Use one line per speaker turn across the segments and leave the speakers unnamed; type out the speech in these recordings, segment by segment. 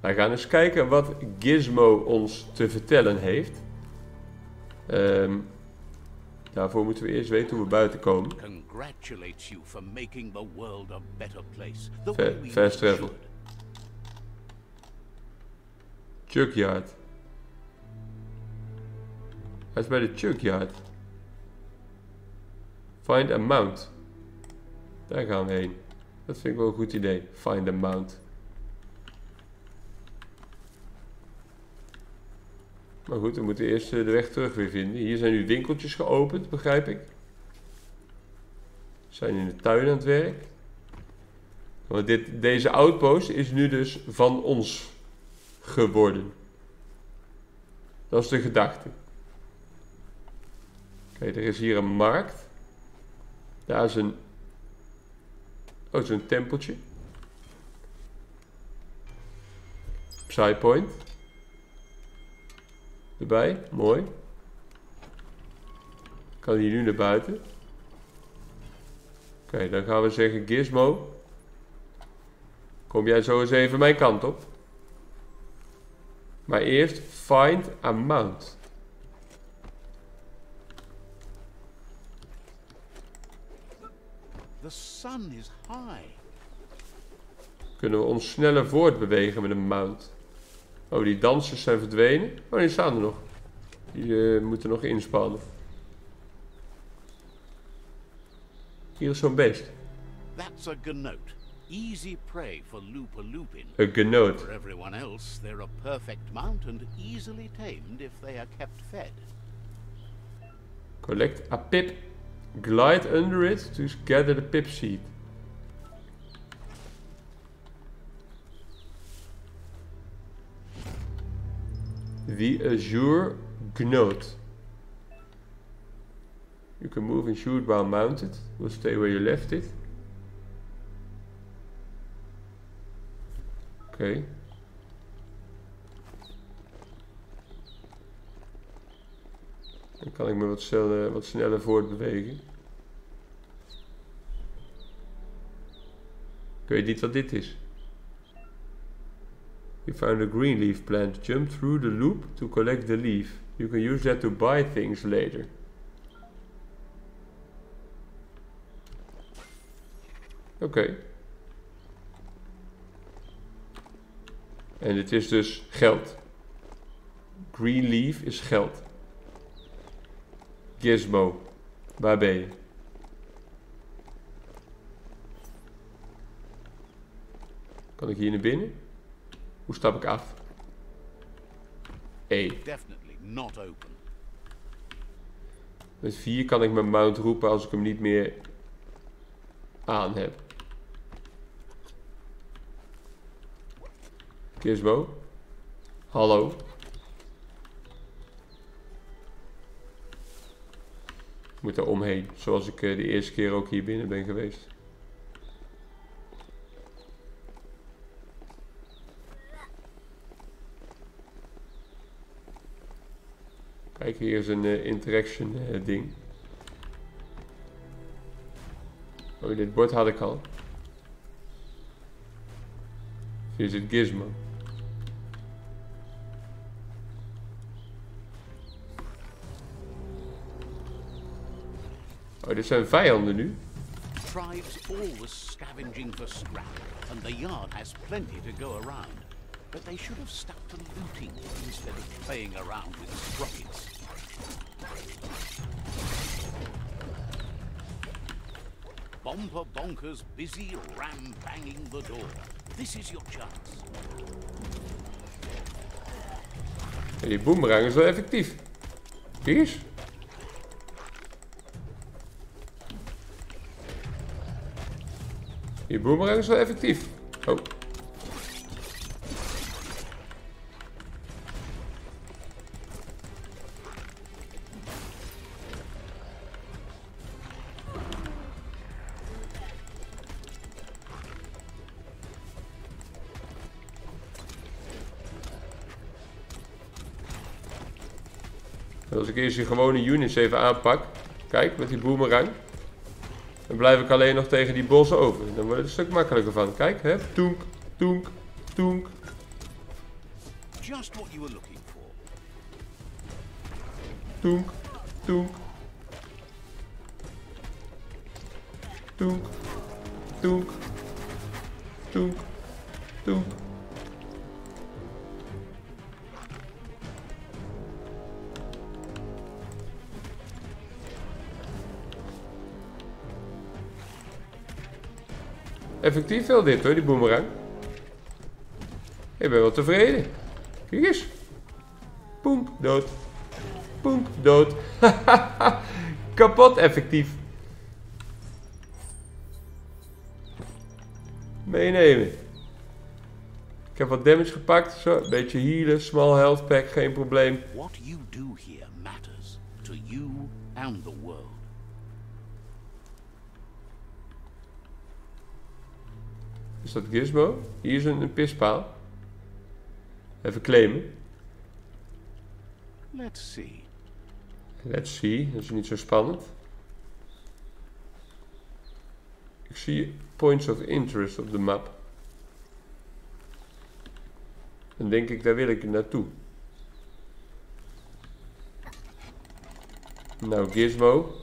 Wij gaan eens kijken wat Gizmo ons te vertellen heeft. Daarvoor moeten we eerst weten hoe we buiten komen. Fast travel. Junkyard. Hij is bij de junkyard. Find a mount. Daar gaan we heen. Dat vind ik wel een goed idee. Find a mount. Maar goed, we moeten eerst de weg terug weer vinden. Hier zijn nu winkeltjes geopend, begrijp ik. We zijn in de tuin aan het werk. Want deze outpost is nu dus van ons geworden. Dat is de gedachte. Kijk, er is hier een markt. Daar is een... Oh, zo'n tempeltje. Psypoint. Erbij, mooi. Kan hier nu naar buiten. Oké, dan gaan we zeggen Gizmo. Kom jij zo eens even mijn kant op. Maar eerst find a mount.
The sun is high.
Kunnen we ons sneller voortbewegen met een mount? Oh, die dansers zijn verdwenen. Oh, die staan er nog. Die moeten nog inspannen. Hier is zo'n beest.
That's a gnoot. Easy prey for loop-a-looping.
Een gnoot.
For everyone else, they're a perfect mount and easily tamed if they are kept fed.
Collect a pip. Glide under it to gather the pip seed. The Azure Gnote. You can move and shoot while mounted. Will stay where you left it. Oké. Dan kan ik me wat sneller voortbewegen. Ik weet niet wat dit is. You found a green leaf plant. Jump through the loop to collect the leaf. You can use that to buy things later. Oké. En dit is dus geld. Green leaf is geld. Gizmo. Waar ben je? Kan ik hier naar binnen? Hoe stap ik af? E.
Definitely not open.
Met 4 kan ik mijn mount roepen als ik hem niet meer aan heb. Gizmo. Hallo. Ik moet er omheen, zoals ik de eerste keer ook hier binnen ben geweest. Kijk, hier is een interaction ding. Oh, dit bord had ik al. Visit Gizmo. Oh, dit zijn vijanden nu.
Tribes always scavenging for scrap, and the yard has plenty to go around. But they should have stuck to looting instead of playing around with sprockets. Bomper bonkers busy ram-banging the door. This is your chance.
Ja, die boomerang is wel effectief. Kijk eens. Die boomerang is wel effectief. Oh. Als ik eerst die gewone units even aanpak. Kijk, met die boomerang. Dan blijf ik alleen nog tegen die bossen over. Dan wordt het een stuk makkelijker van. Kijk, hè. Toenk, toenk, toenk.
just what you were looking for.
Toenk, toenk. Toenk, toenk, toenk, toenk. Effectief wel dit hoor, die boemerang. Ik ben wel tevreden. Kijk eens. Poenk, dood. Poenk, dood. Kapot effectief. Meenemen. Ik heb wat damage gepakt. Zo, een beetje healen. Small health pack, geen probleem.
What you do here matters to you and the world.
Is dat Gizmo? Hier is een pispaal. Even claimen.
Let's see.
Let's see. Dat is niet zo spannend. Ik zie points of interest op de map. Dan denk ik, daar wil ik naartoe. Nou, Gizmo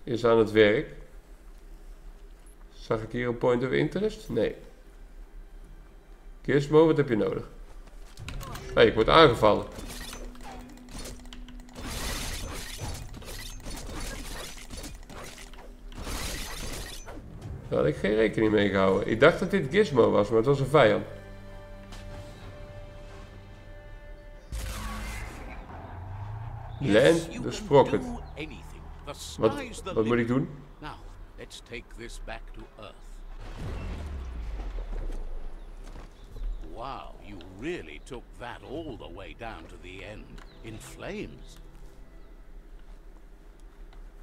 is aan het werk. Zag ik hier een point of interest? Nee. Gizmo, wat heb je nodig? Hey, ik word aangevallen. Daar had ik geen rekening mee gehouden. Ik dacht dat dit Gizmo was, maar het was een vijand. Land the sprocket. Wat moet ik doen?
Now, let's take this back to Earth. Wow, you really took that all the way down to the end in flames.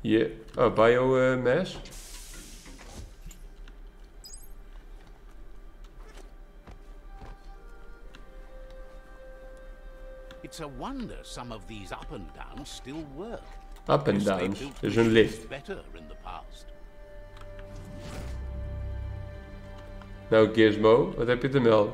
Yeah. Oh, biomass.
It's a wonder some of these up and downs still work.
Up and downs. Dus een lift.
Better in the past.
Nou, Gizmo, wat heb je te melden?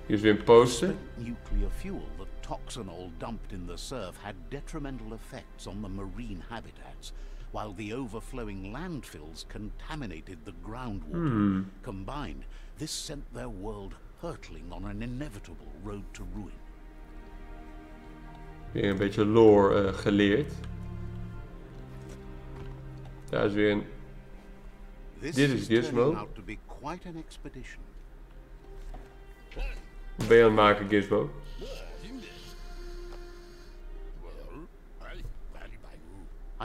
Hier is weer een poster.
Nuclear fuel, the toxinol dumped in the surf, had detrimental effects on the marine habitats, while the overflowing landfills contaminated the groundwater. Combined, this sent their world hurtling on an inevitable road to ruin.
Weer een beetje lore geleerd. Daar is weer een... Dit is Gizmo.
Out to be quite an expedition.
Wat ben je aan het maken, Gizmo?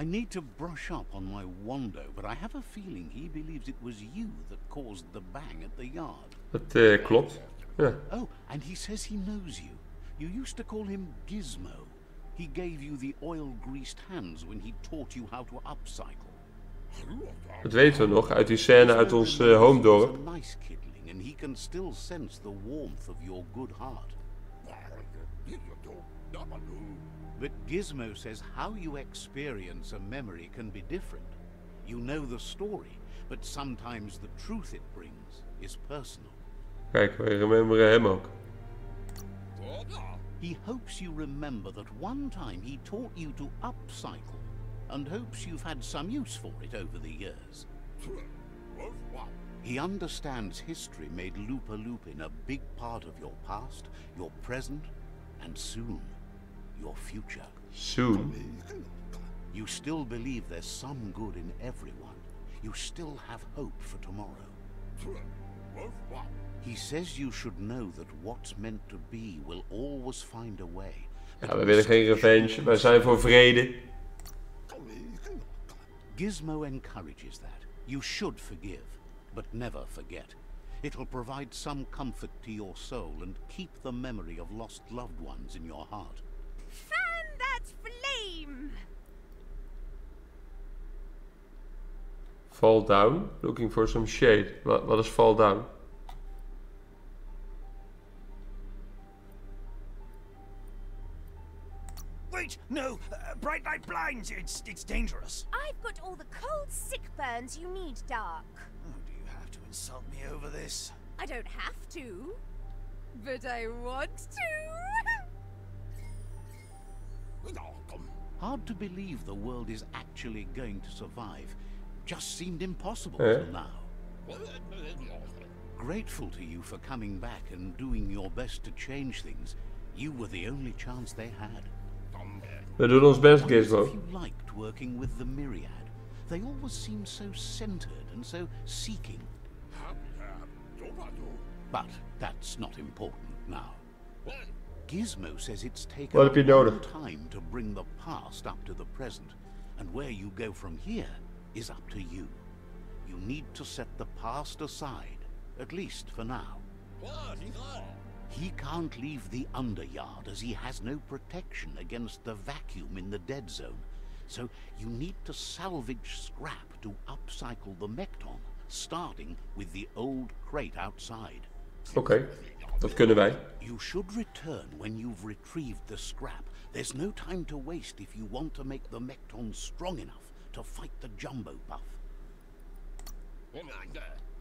I need to brush up on my Wando, but I have a feeling he believes it was you that caused the bang at the yard.
Dat klopt. Ja.
Oh, and he says he knows you. You used to call him Gizmo. He gave you the oil-greased hands when he taught you how to upcycle.
Dat weten we nog uit die scène uit ons homedorp.
He's a nice kidling, and he can still sense the warmth of your good heart. But Gizmo says how you experience a memory can be different. You know the story, but sometimes the truth it brings is personal.
Kijk, we rememberen hem ook.
He hopes you remember that one time he taught you to upcycle, and hopes you've had some use for it over the years. He understands history made Loopaloopin a big part of your past, your present, and soon, your future.
Soon.
You still believe there's some good in everyone. You still have hope for tomorrow. He says you should know that what's meant to be will always find a way.
Ja, we willen geen revenge. Wij zijn voor vrede.
Gizmo encourages that. You should forgive, but never forget. It'll provide some comfort to your soul and keep the memory of lost loved ones in your heart.
Fan that flame!
Fall down. Looking for some shade. Wat is fall down?
Wait, no! Bright light blinds! It's dangerous!
I've got all the cold sick burns you need, Dark.
Oh, do you have to insult me over this?
I don't have to, but I want to.
Hard to believe the world is actually going to survive. Just seemed impossible till now. Grateful to you for coming back and doing your best to change things. You were the only chance they had.
We doen ons best,
If
Gizmo.
you liked working with the Myriad, they always seemed so centered and so seeking. But that's not important now. Gizmo says it's taken
Wat heb je
a long
nodig?
time to bring the past up to the present, and where you go from here is up to you. You need to set the past aside, at least for now. He can't leave the Underyard as he has no protection against the vacuum in the dead zone. So you need to salvage scrap to upcycle the Mekton, starting with the old crate outside.
Oké, dat kunnen wij.
You should return when you've retrieved the scrap. There's no time to waste if you want to make the Mekton strong enough to fight the Jumbo Puff.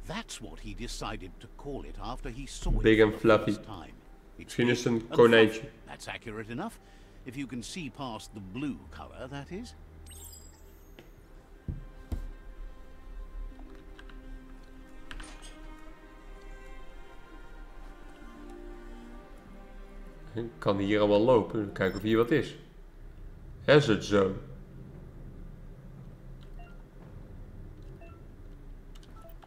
That's what he decided to call it after he saw it
Big
for
and
the
fluffy.
first time. It's
Misschien is het
big
een
and
konijntje.
fluffy. That's accurate enough. If you can see past the blue color, that is.
Ik kan hier allemaal lopen. Kijken of hier wat is. Hazard zone.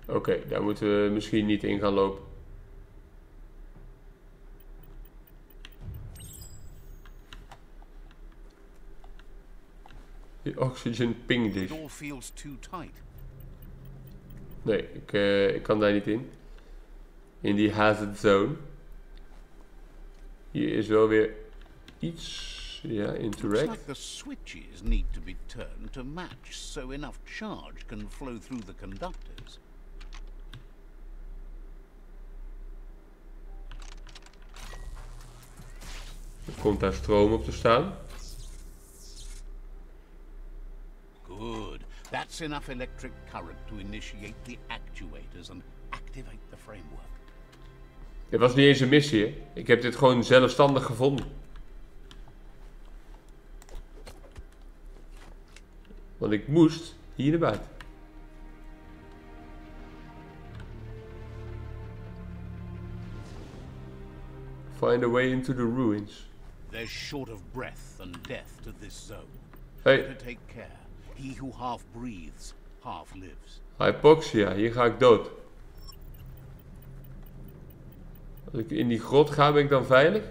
Oké, daar moeten we misschien niet in gaan lopen. Die oxygen ping
It
dish.
all feels too tight.
Nee, ik kan daar niet in. In die hazard zone. Hier is wel weer iets. Ja,
Looks
interact.
like the switches need to be turned to match so enough charge can flow through the conductors.
Er komt daar stroom op te staan.
Good. That's enough electric current to initiate the actuators and activate the framework.
Dit was niet eens een missie, hè. Ik heb dit gewoon zelfstandig gevonden. Want ik moest hier naar buiten. Find a way into the ruins.
They're short of breath and death to this zone.
Hey,
Better take care. He who half breathes, half lives.
hypoxia. Hier ga ik dood. Als ik in die grot ga, ben ik dan veilig?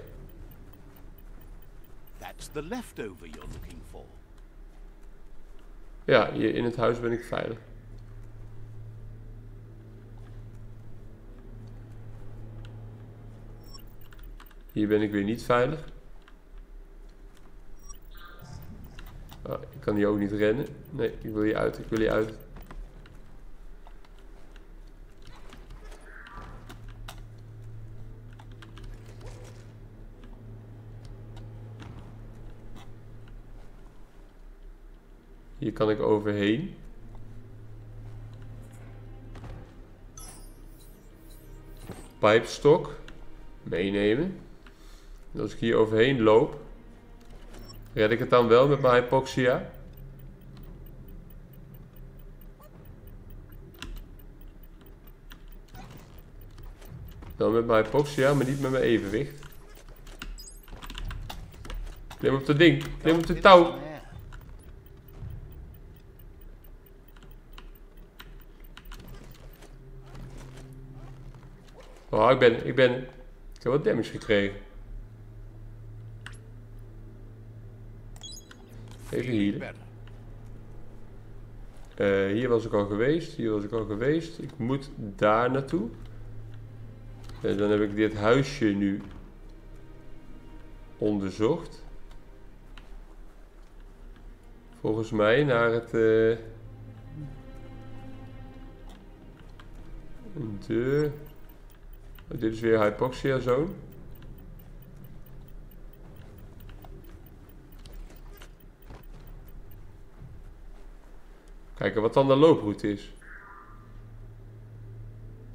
That's the leftover you're looking for.
Ja, hier in het huis ben ik veilig. Hier ben ik weer niet veilig. Ah, ik kan hier ook niet rennen. Nee, ik wil hier uit. Ik wil hier uit. Hier kan ik overheen. Pijpstok. Meenemen. En als ik hier overheen loop, red ik het dan wel met mijn hypoxia? Dan met mijn hypoxia, maar niet met mijn evenwicht. Klim op dat ding. Klim op de touw.
There.
Oh, ik heb wat damage gekregen. Even healen. Hier was ik al geweest. Hier was ik al geweest. Ik moet daar naartoe. En dan heb ik dit huisje nu onderzocht. Volgens mij naar het... een deur. Oh, dit is weer hypoxia zone. Kijken wat dan de looproute is.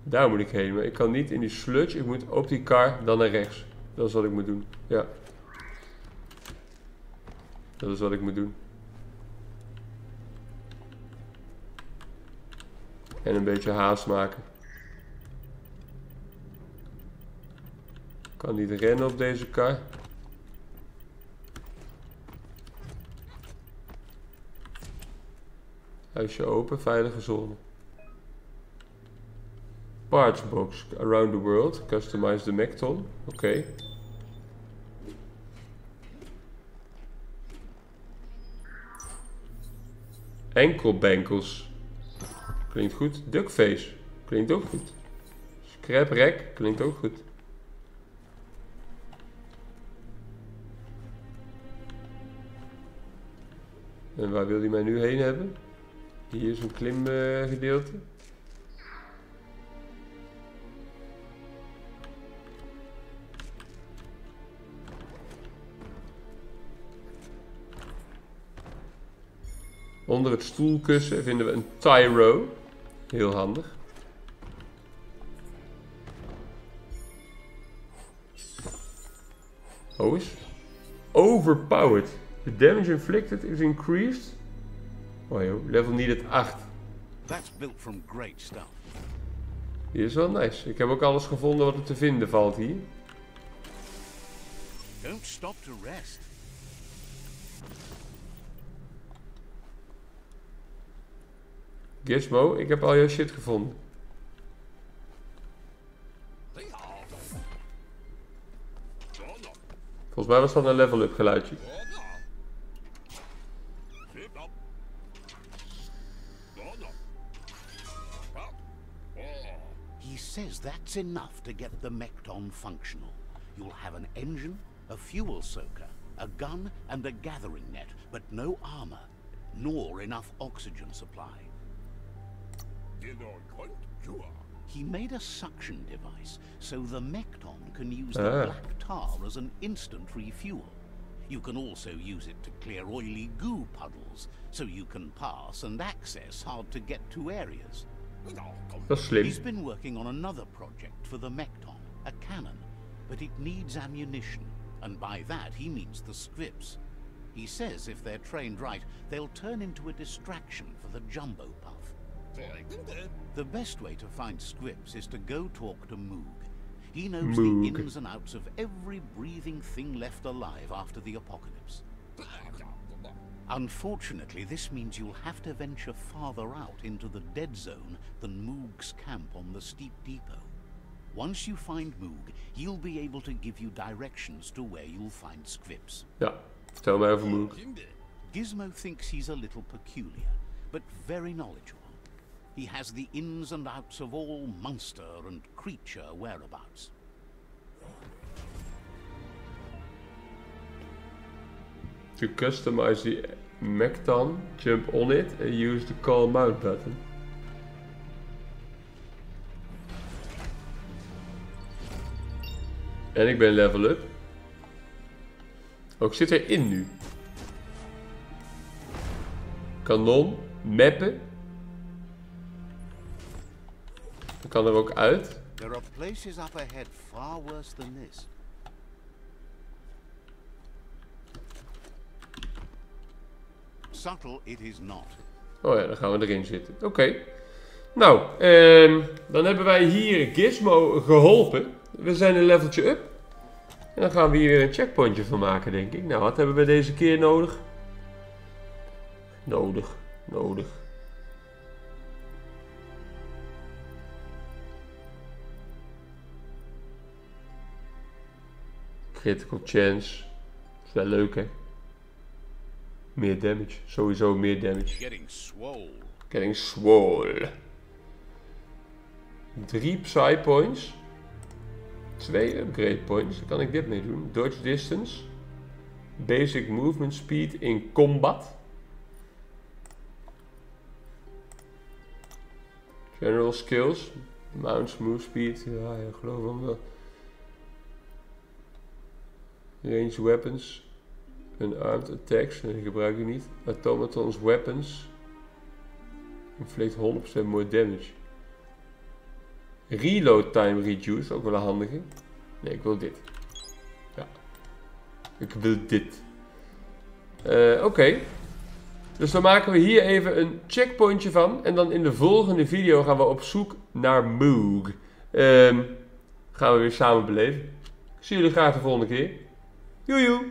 Daar moet ik heen, maar ik kan niet in die sludge. Ik moet op die kar, dan naar rechts. Dat is wat ik moet doen. Ja. Dat is wat ik moet doen. En een beetje haast maken. Ik kan niet rennen op deze kar. Huisje open, veilige zone. Parts box, around the world, customize the Mecton. Oké. Enkelbenkels. Klinkt goed. Duckface. Klinkt ook goed. Scrap rack. Klinkt ook goed. En waar wil hij mij nu heen hebben? Hier is een klimgedeelte. Onder het stoelkussen vinden we een tyro. Heel handig. Oh is. Overpowered. The damage inflicted is increased. Oh joh, level needed 8.
That's built from great stuff.
Die is wel nice. Ik heb ook alles gevonden wat er te vinden valt hier.
Don't stop to rest.
Gizmo, ik heb al jouw shit gevonden. Volgens mij was dat een level up geluidje.
He says that's enough to get the Mecton functional. You'll have an engine, a fuel soaker, a gun and a gathering net, but no armor, nor enough oxygen supply. He made a suction device, so the Mecton can use the black tar as an instant refuel. You can also use it to clear oily goo puddles, so you can pass and access hard-to-get-to areas.
Dat is slim.
He's been working on another project for the Mecton, a cannon, but it needs ammunition, and by that he means the scripts. He says if they're trained right, they'll turn into a distraction for the jumbo puff. The best way to find scripts is to go talk to Moog. He knows the ins and outs of every breathing thing left alive after the apocalypse. Unfortunately, this means you'll have to venture farther out into the dead zone than Moog's camp on the steep depot. Once you find Moog, he'll be able to give you directions to where you'll find scripts.
Ja, vertel mij over Moog.
Gizmo thinks he's a little peculiar, but very knowledgeable. He has the ins and outs of all monster and creature whereabouts.
To customize the Mecton, jump on it and use the call mount button. En ik ben level up. Oh, ik zit erin nu. Kanon, mappen. Ik kan er ook uit.
There are places up ahead far worse than this. Subtle it is not.
Oh ja, dan gaan we erin zitten. Oké. Nou, dan hebben wij hier Gizmo geholpen. We zijn een leveltje up. En dan gaan we hier weer een checkpointje van maken, denk ik. Nou, wat hebben we deze keer nodig? Nodig. Critical chance. Is wel leuk, hè? Meer damage. Sowieso meer damage. Getting swole. 3 Psy points. 2 upgrade points. Daar kan ik dit mee doen. Dodge distance. Basic movement speed in combat. General skills. Mount move speed. Ja, ik geloof hem wel. Range weapons. Unarmed attacks. Die gebruik ik niet. Automatons weapons. Inflict 100% more damage. Reload time reduce, ook wel een handige. Nee, ik wil dit. Ja. Ik wil dit. Oké. Dus dan maken we hier even een checkpointje van. En dan in de volgende video gaan we op zoek naar Moog. Gaan we weer samen beleven. Ik zie jullie graag de volgende keer. Joejoe!